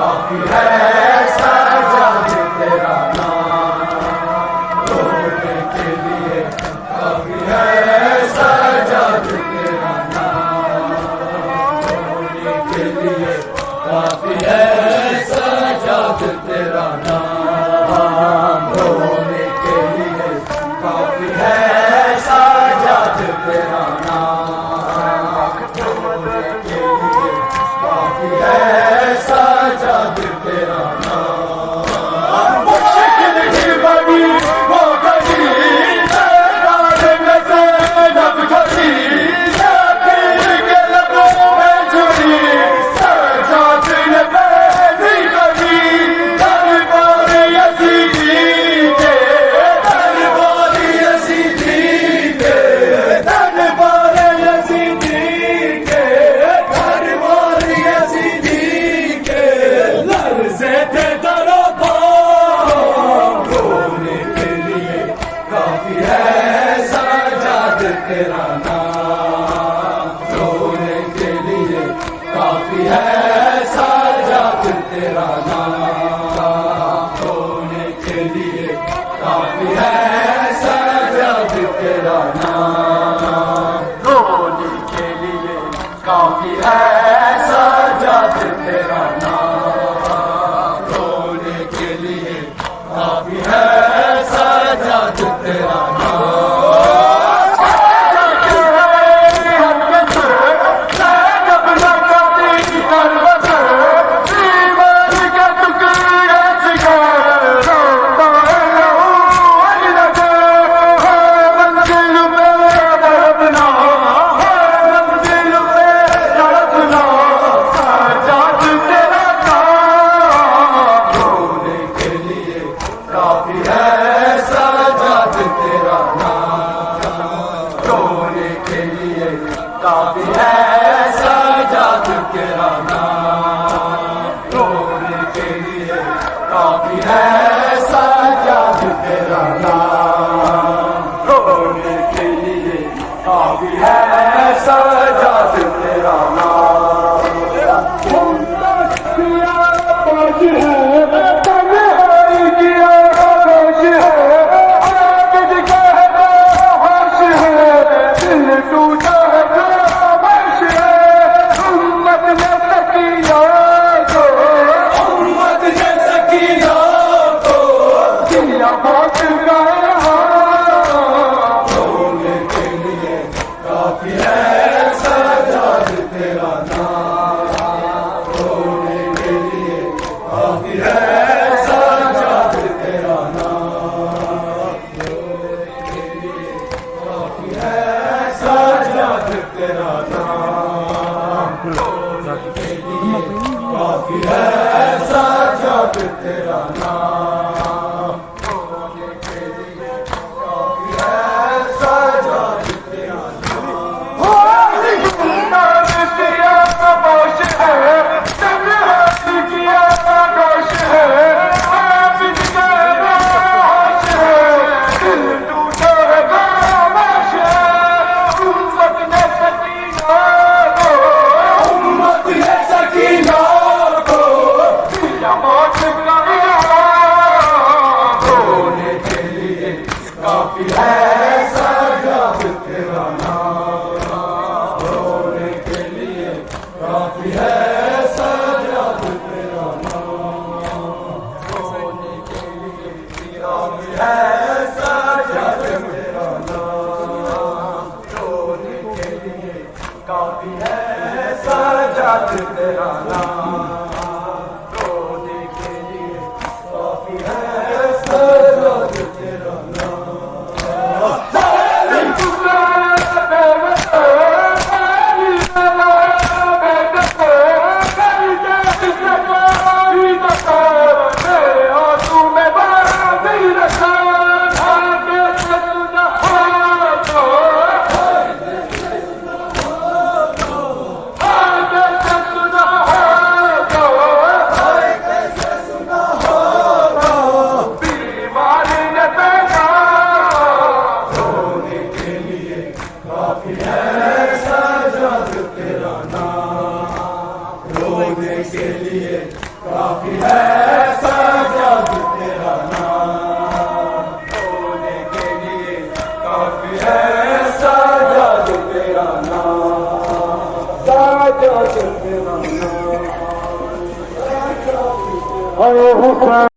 काफी है सजाद तेरा नाम, रोने के लिए काफी है सजाद तेरा नाम, रोने के लिए काफी है सजाद तेरा नाम, रोने के लिए काफी है सजाद तेरा नाम, रोने के लिए काफी है सजाद तेरा नाम। मुश्किल ही बनी वो घड़ी, दरबार में ज़ैनब खड़ी, शकील के लबों में जुड़ी, सजाद ने पैदी करी, दरबार यज़ीदी के, दरबार यज़ीदी के, दरबार यज़ीदी के, दरबार यज़ीदी के, लर्ज़े थे दरो पाँव, रोने के लिए काफी है सजाद तेरा नाम, रोने के लिए काफी है सजाद तेरा नाम, रोने के लिए काफी है सजाद तेरा नाम, रोने के लिए काफी है सजाद तेरा नाम, रोने के लिए काफी है सजाद तेरा नाम। काफी है सजाद तेरा नाम, रोने के लिए काफी है सजाद तेरा नाम, रोने के लिए काफी है सजाद तेरा नाम, रोने के लिए काफी है सजाद तेरा नाम। रोने के लिए काफी है सजाद तेरा नाम, रोने के लिए काफी है सजाद तेरा नाम, रोने के लिए काफी है सजाद तेरा नाम, रोने के लिए काफी है सजाद तेरा नाम, रोने के लिए काफी है सजाद तेरा उम्मत ने सकीना को रोने के लिए काफी है सजाद तेरा नाम, रोने के लिए काफी है सजाद तेरा नाम, रोने के लिए काफी है सजाद तेरा नाम, रोने के लिए काफी है सजाद तेरा नाम, रोने के लिए काफी है सजाद तेरा नाम। काफी है सजाद तेरा नाम होने के लिए, काफी है सजाद तेरा नाम, सजाद तेरा नाम।